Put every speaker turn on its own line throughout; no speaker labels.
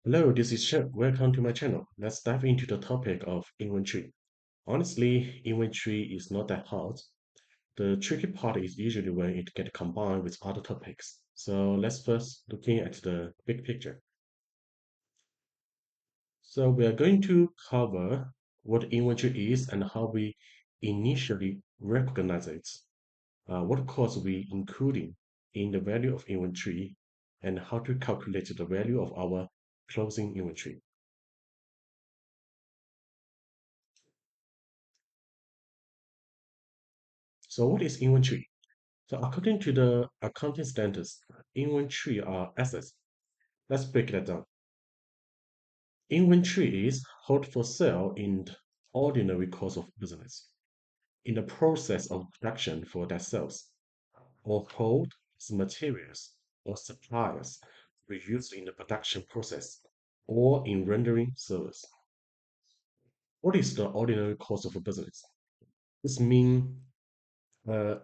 Hello, this is Shep. Welcome to my channel. Let's dive into the topic of inventory. Honestly, inventory is not that hard. The tricky part is usually when it gets combined with other topics. So let's first looking at the big picture. So we are going to cover what inventory is and how we initially recognize it, what costs we including in the value of inventory, and how to calculate the value of our closing inventory. So what is inventory? So according to the accounting standards, inventory are assets. Let's break that down. Inventory is held for sale in the ordinary course of business, in the process of production for that sales, or hold as materials or suppliers we use in the production process or in rendering service. What is the ordinary course of a business? This means uh,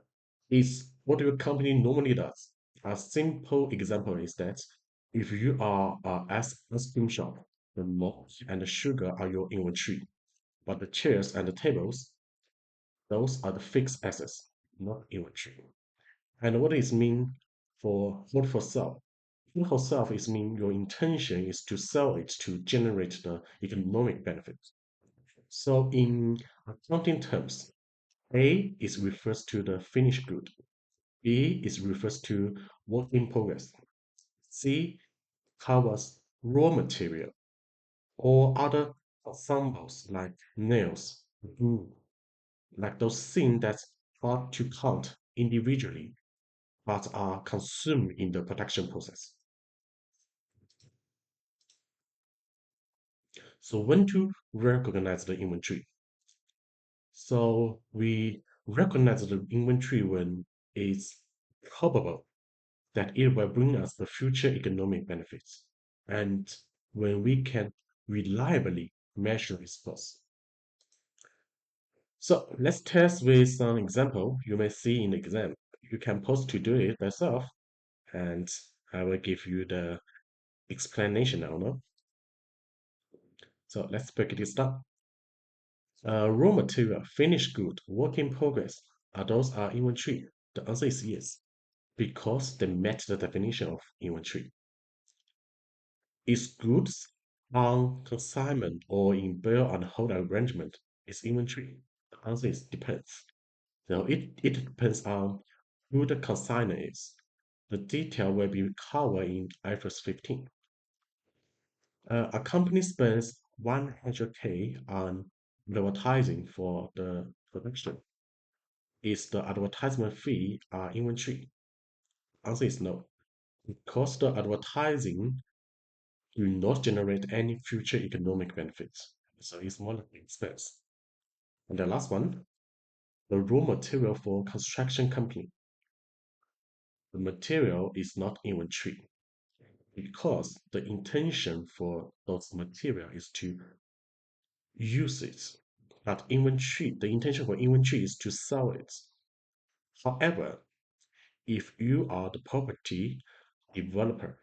is what your company normally does. A simple example is that if you are a ice cream shop, the milk and the sugar are your inventory, but the chairs and the tables, those are the fixed assets, not inventory. And what is mean for hold for sale? Hold for sale is mean your intention is to sell it to generate the economic benefit. So in accounting terms, A is refers to the finished good. B is refers to work in progress. C covers raw material or other ensembles like nails, glue, like those things that hard to count individually but are consumed in the production process. So when to recognize the inventory? So we recognize the inventory when it's probable that it will bring us the future economic benefits. And when we can reliably measure its cost. So let's test with some example you may see in the exam. You can pause to do it yourself, and I will give you the explanation now. No? So let's break this down. Raw material, finished good, work in progress. Are those are inventory? The answer is yes, because they met the definition of inventory. Is goods on consignment or in bill and hold arrangement is inventory? The answer is depends. So it depends on who the consignor is. The detail will be covered in IFRS 15. A company spends 100K on advertising for the production. Is the advertisement fee inventory? Answer is no, because the advertising do not generate any future economic benefits. So it's more like expense. And the last one, the raw material for construction company. The material is not inventory because the intention for those material is to use it. But inventory, the intention for inventory is to sell it. However, if you are the property developer,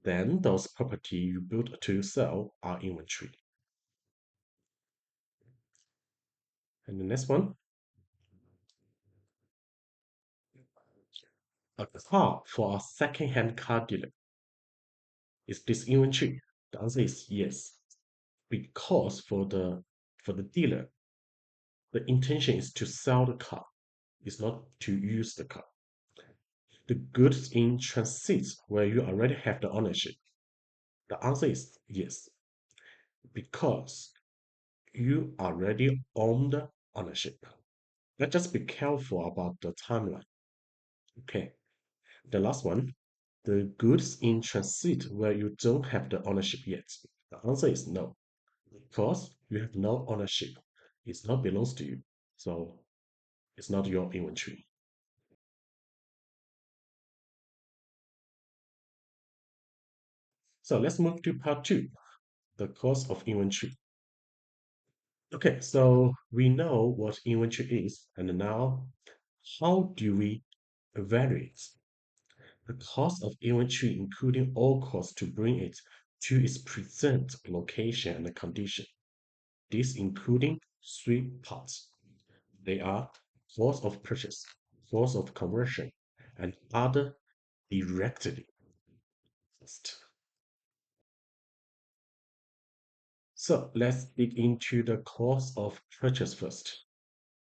then those property you build to sell are inventory. And the next one, a car for a second-hand car dealer. Is this inventory? The answer is yes, because for the dealer, the intention is to sell the car, is not to use the car. The goods in transit where you already have the ownership. The answer is yes, because you already own the ownership. Let's just be careful about the timeline. Okay. The last one, the goods in transit where you don't have the ownership yet. The answer is no, because you have no ownership. It not belongs to you. So it's not your inventory. So let's move to part two, the cost of inventory. Okay, so we know what inventory is, and now how do we evaluate the cost of inventory, including all costs to bring it to its present location and condition. This including three parts. They are cost of purchase, cost of conversion, and other directly cost. So let's dig into the cost of purchase first.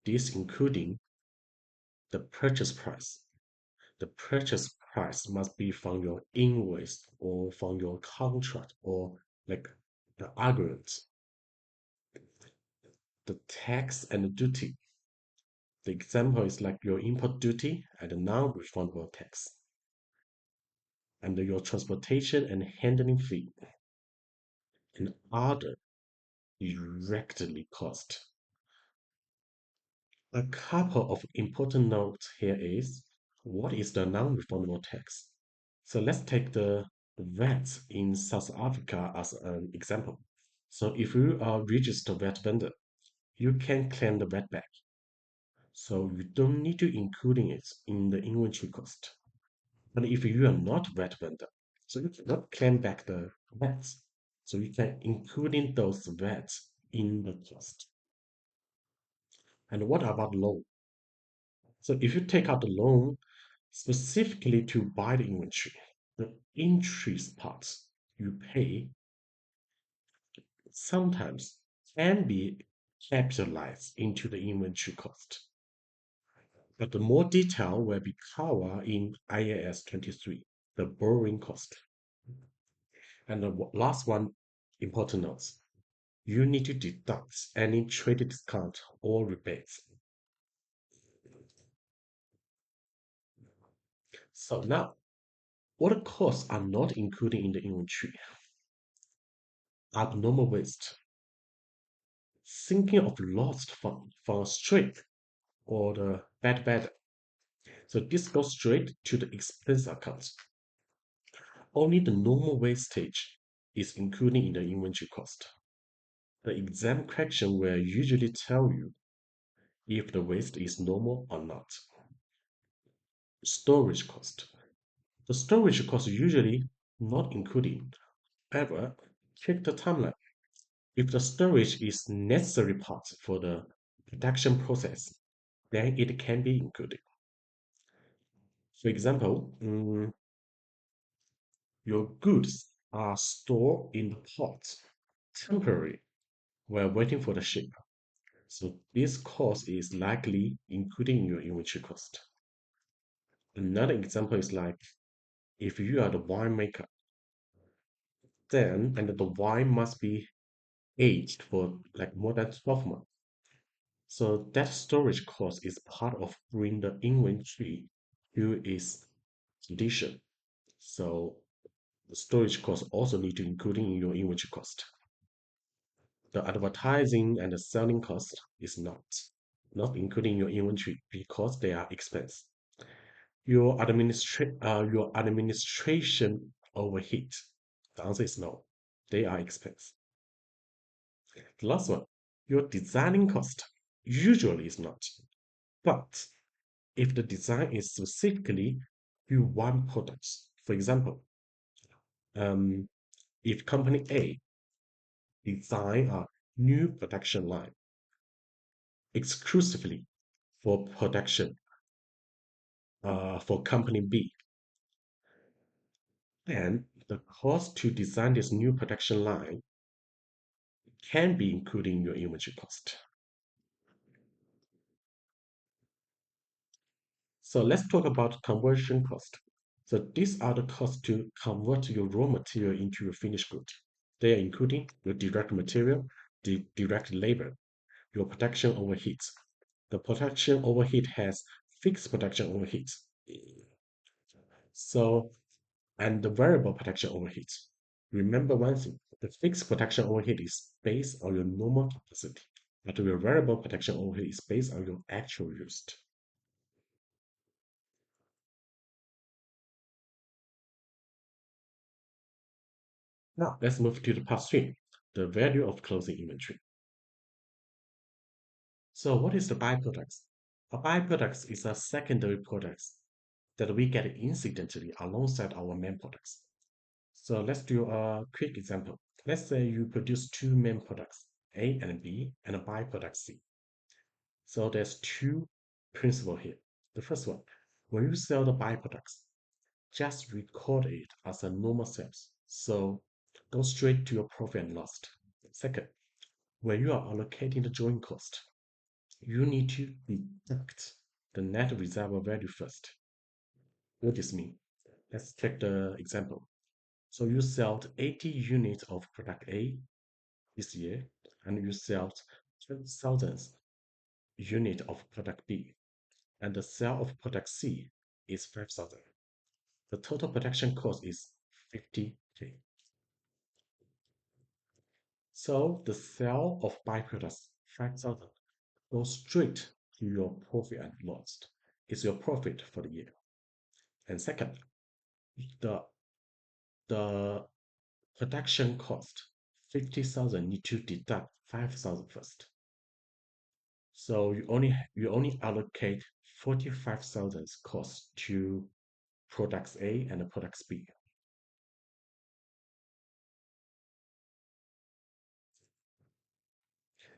This including the purchase price. The purchase price must be from your invoice or from your contract or like the agreement, the tax and the duty. The example is like your import duty and the non-refundable tax, and your transportation and handling fee, and other directly cost. A couple of important notes here is what is the non-refundable tax? So let's take the VAT in South Africa as an example. So if you are registered VAT vendor, you can claim the VAT back. So you don't need to including it in the inventory cost. But if you are not VAT vendor, so you cannot claim back the VAT. So you can including those VAT in the cost. And what about loan? So if you take out the loan specifically to buy the inventory, the interest parts you pay sometimes can be capitalized into the inventory cost. But the more detail will be covered in IAS 23, the borrowing cost. And the last one, important notes. You need to deduct any trade discount or rebates. So now, what costs are not included in the inventory? Abnormal waste, sinking of lost fund from a straight or the bad. So this goes straight to the expense account. Only the normal wastage is included in the inventory cost. The exam question will usually tell you if the waste is normal or not. Storage cost. The storage cost is usually not included. However, check the timeline. If the storage is necessary part for the production process, then it can be included. For example, your goods are stored in the port temporarily while waiting for the ship. So this cost is likely included in your inventory cost. Another example is like if you are the winemaker, then and the wine must be aged for like more than 12 months. So that storage cost is part of bringing the inventory to its condition. So the storage cost also need to include in your inventory cost. The advertising and the selling cost is not including your inventory because they are expense. Your administration overheat. The answer is no. They are expense. The last one, your designing cost usually is not. But if the design is specifically you want products, for example, um, if company A design a new production line exclusively for production for company B, then the cost to design this new production line can be included in your inventory cost. So let's talk about conversion cost. So these are the costs to convert your raw material into your finished good. They are including your direct material, the direct labor, your production overheat. The production overheat has fixed production overheat. So, and the variable production overheat. Remember one thing, the fixed production overhead is based on your normal capacity, but your variable production overhead is based on your actual use. Now, let's move to the part three, the value of closing inventory. So what is the byproducts? A byproduct is a secondary product that we get incidentally alongside our main products. So let's do a quick example. Let's say you produce two main products, A and B, and a byproduct C. So there's two principles here. The first one, when you sell the byproducts, just record it as a normal sales. So go straight to your profit and loss. Second, when you are allocating the joint cost, you need to deduct the net reserve value first. What does this mean? Let's take the example. So you sold 80 units of product A this year, and you sold 10,000 units of product B, and the sale of product C is 5,000. The total production cost is 50K. So the sale of byproducts 5,000 goes straight to your profit and loss. It's your profit for the year. And second, the the production cost 50,000 need to deduct 5,000 first. So you only allocate 45,000 cost to products A and products B.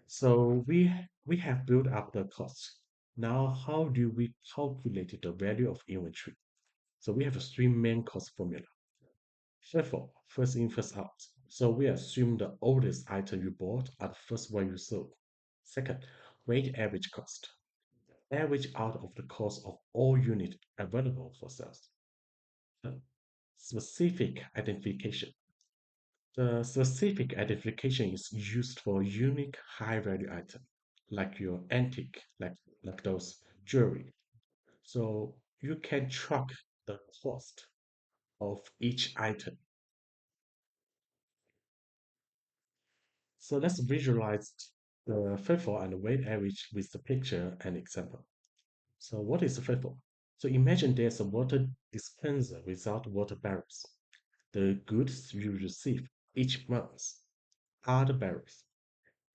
So we have built up the cost. Now, how do we calculate the value of inventory? So we have three main cost formula. Therefore, first in, first out. So we assume the oldest item you bought are the first one you sold. Second, weighted average cost. Average out of the cost of all units available for sales. Third, specific identification. The specific identification is used for unique high-value item, like your antique, like those jewelry. So you can track the cost of each item. So let's visualize the FIFO and the weight average with the picture and example. So what is the FIFO? So imagine there's a water dispenser without water barrels. The goods you receive each month are the barrels,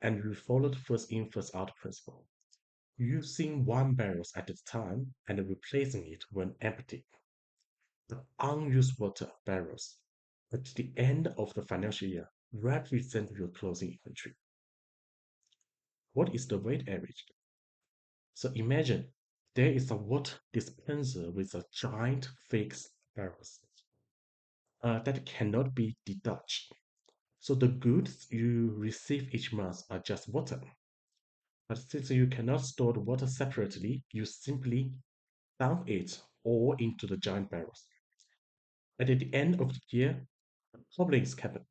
and you follow the first in, first out principle, using one barrels at a time and replacing it when empty. The unused water barrels at the end of the financial year represent your closing inventory. What is the weight average? So imagine there is a water dispenser with a giant fixed barrels that cannot be detached. So the goods you receive each month are just water. But since you cannot store the water separately, you simply dump it all into the giant barrels. And at the end of the year, the problem is happened.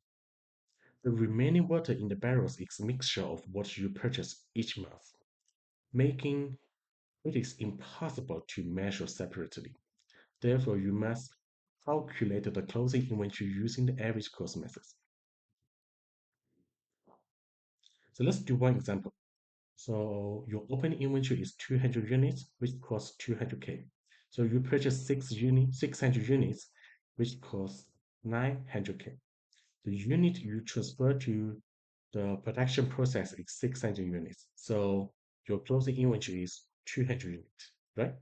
The remaining water in the barrels is a mixture of what you purchase each month, making it is impossible to measure separately. Therefore, you must calculate the closing inventory using the average cost method. So let's do one example. So your opening inventory is 200 units, which costs 200K. So you purchase 600 units, which costs 900K. The unit you transfer to the production process is 600 units. So your closing inventory is 200 units, right?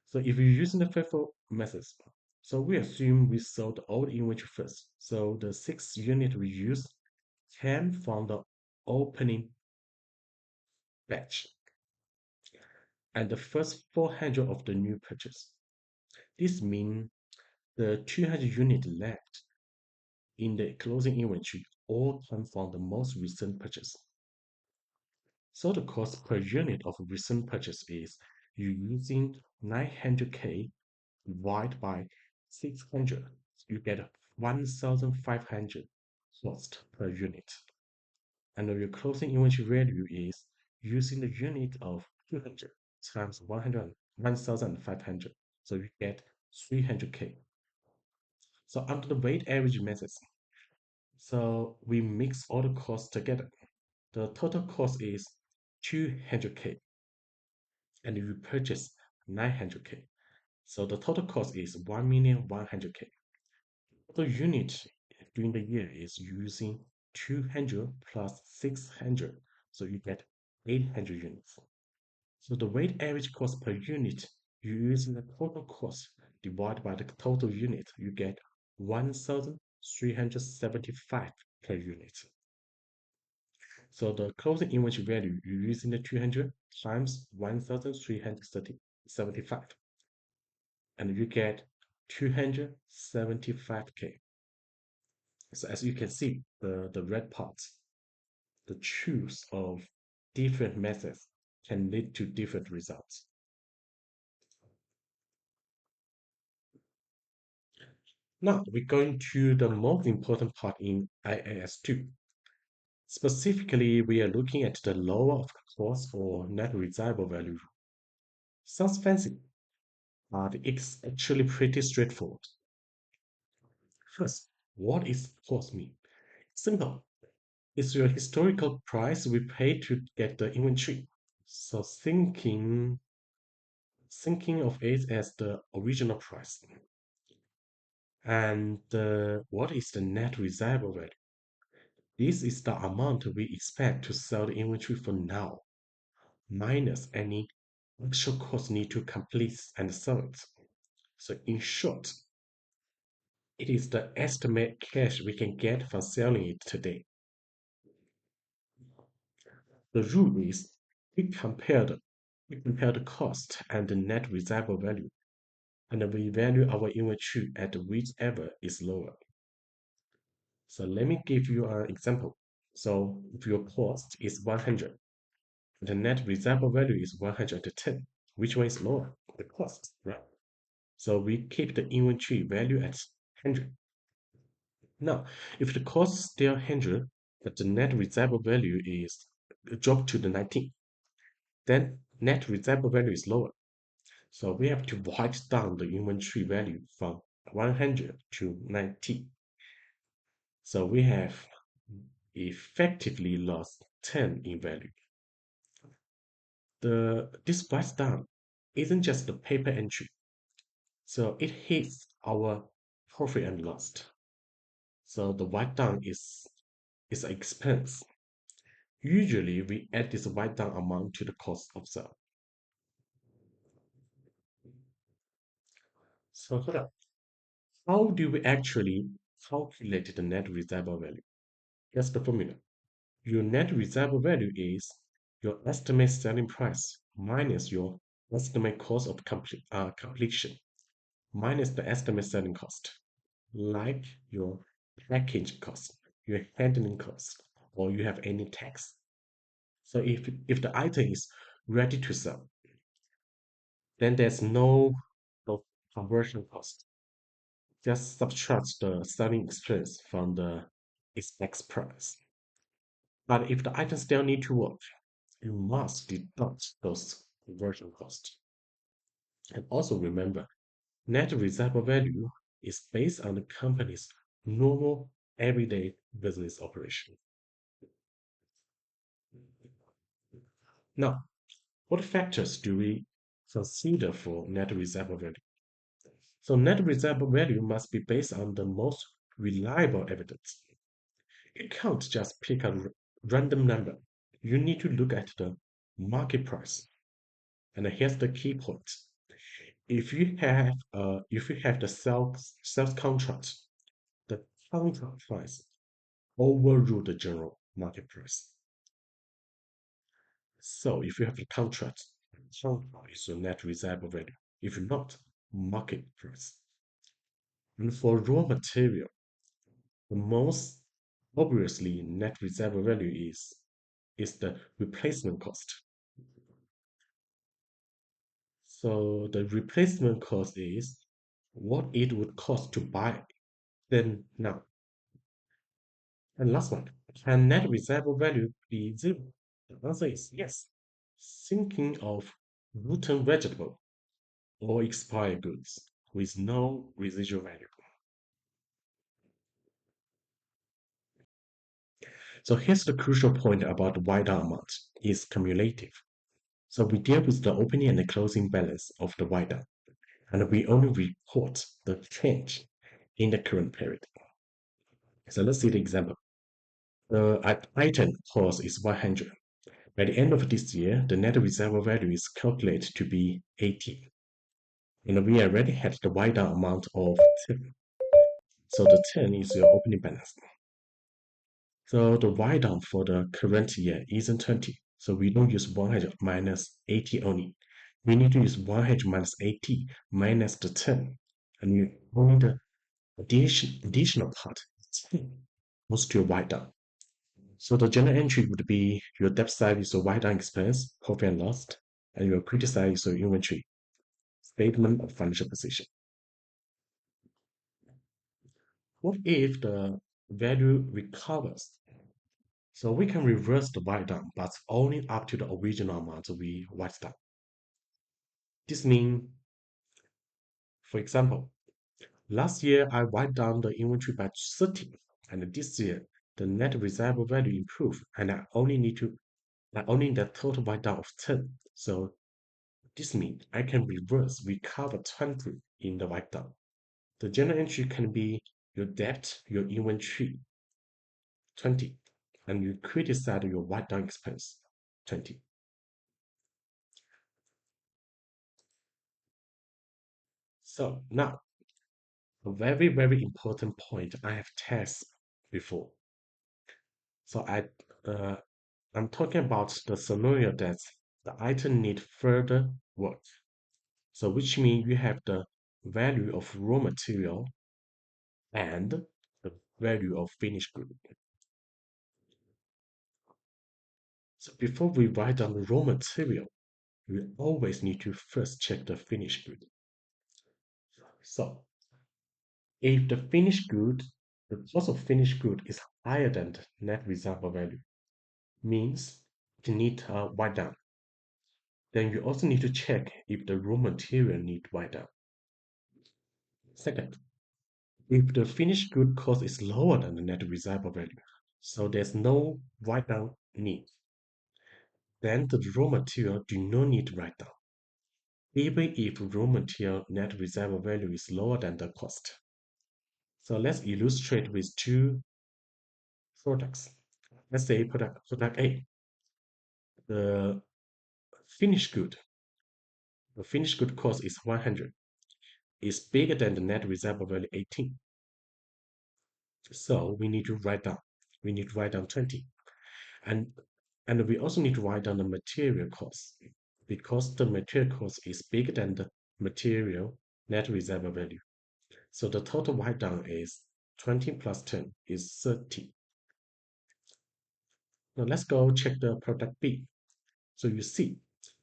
So if you're using the FIFO methods, so we assume we sold the old inventory first. So the 6 unit we use came from the opening batch and the first 400 of the new purchase. This means the 200 unit left in the closing inventory all come from the most recent purchase. So the cost per unit of recent purchase is you using 900K divided by 600, you get 1,500 cost per unit. And your closing inventory value is using the unit of 200 times 100, 1,500. So you get 300K. So under the weight average method, so we mix all the costs together. The total cost is 200K and you purchase 900K. So the total cost is 1,100K. The unit during the year is using 200 plus 600. So you get 800 units. So the weighted average cost per unit, you using the total cost divided by the total unit, you get 375 per unit. So the closing inventory value, you're using the 200 times 1,375, and you get 275K. So as you can see, the red parts, the choose of different methods can lead to different results. Now we're going to the most important part in IAS 2. Specifically, we are looking at the lower of cost or net realizable value. Sounds fancy, but it's actually pretty straightforward. First, what is cost mean? Simple. It's your historical price we pay to get the inventory. So thinking of it as the original price. And what is the net realizable value? This is the amount we expect to sell the inventory for now, minus any actual cost need to complete and sell it. So in short, it is the estimate cash we can get from selling it today. The rule is we compare the cost and the net realizable value, and we value our inventory at whichever is lower. So let me give you an example. So if your cost is 100, the net realizable value is 110, which one is lower? The cost, right? So we keep the inventory value at 100. Now, if the cost is still 100, but the net realizable value is dropped to the 19, then net realizable value is lower. So we have to write down the inventory value from 100 to 90. So we have effectively lost 10 in value. This write down isn't just the paper entry. So it hits our profit and loss. So the write down is an expense. Usually we add this write down amount to the cost of sale. So hold up. How do we actually calculate the net realizable value? Here's the formula. Your net realizable value is your estimate selling price minus your estimate cost of completion minus the estimate selling cost, like your package cost, your handling cost, or you have any tax. So if the item is ready to sell, then there's no conversion cost. Just subtract the selling expense from the expected price. But if the item still need to work, you must deduct those conversion costs. And also remember, net realizable value is based on the company's normal everyday business operation. Now, what factors do we consider for net realizable value? So net realizable value must be based on the most reliable evidence. You can't just pick a random number. You need to look at the market price. And here's the key point. If you have the sales contract, the contract price overrule the general market price. So if you have the contract is your net realizable value. If not, market price. And for raw material, the most obviously net realizable value is the replacement cost. So the replacement cost is what it would cost to buy them now. And last one, can net realizable value be zero? The answer is yes. Thinking of rotten vegetable or expired goods with no residual value. So here's the crucial point about the write-down amount is cumulative. So we deal with the opening and the closing balance of the write-down, and we only report the change in the current period. So let's see the example. The item cost is 100. By the end of this year, the net reserve value is calculated to be 80. And we already had the write-down amount of 10. So the 10 is your opening balance. So the write down for the current year isn't 20. So we don't use 100 minus 80 only. We need to use 100 minus 80 minus the 10. And you only the additional part goes to your write down. So the journal entry would be your debit side is your write down expense, profit and loss, and your credit side is your inventory, statement of financial position. What if the value recovers? So we can reverse the write down, but only up to the original amount we write down. This means, for example, last year I write down the inventory by 30, and this year the net reserve value improved, and I only need the total write down of 10. So this means I can recover 20 in the write down. The journal entry can be your debt, your inventory, 20, and you credit side your write down expense, 20. So now, a very, very important point I have tested before. So uh, I'm talking about the scenario that the item need further work. So which means you have the value of raw material and the value of finished good. So before we write down the raw material, we always need to first check the finished good. So if the finished good, the cost of finished good is higher than the net reserve value, means you need a write down. Then you also need to check if the raw material need write down. Second, if the finished good cost is lower than the net reserve value, so there's no write down need, then the raw material do not need write down, even if raw material net reserve value is lower than the cost. So let's illustrate with two products. Let's say product A, the finished good, the finished good cost is 100, is bigger than the net reserve value 18. So we need to write down 20. And and we also need to write down the material cost because the material cost is bigger than the material net reserve value. So the total write down is 20 plus 10 is 30. Now let's go check the product B. So you see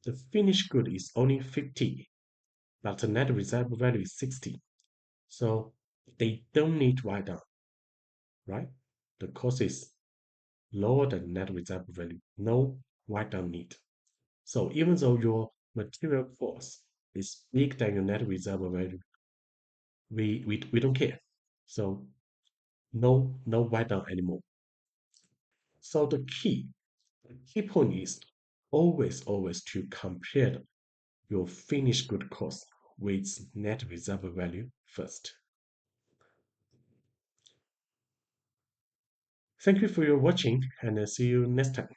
the finished good is only 50, but the net reserve value is 60. So they don't need write down, right? The cost is lower than net reserve value. No write down need. So even though your material cost is bigger than your net reserve value, we don't care. So no write down anymore. So the key point is always to compare your finished good cost with net reserve value first. Thank you for your watching and see you next time.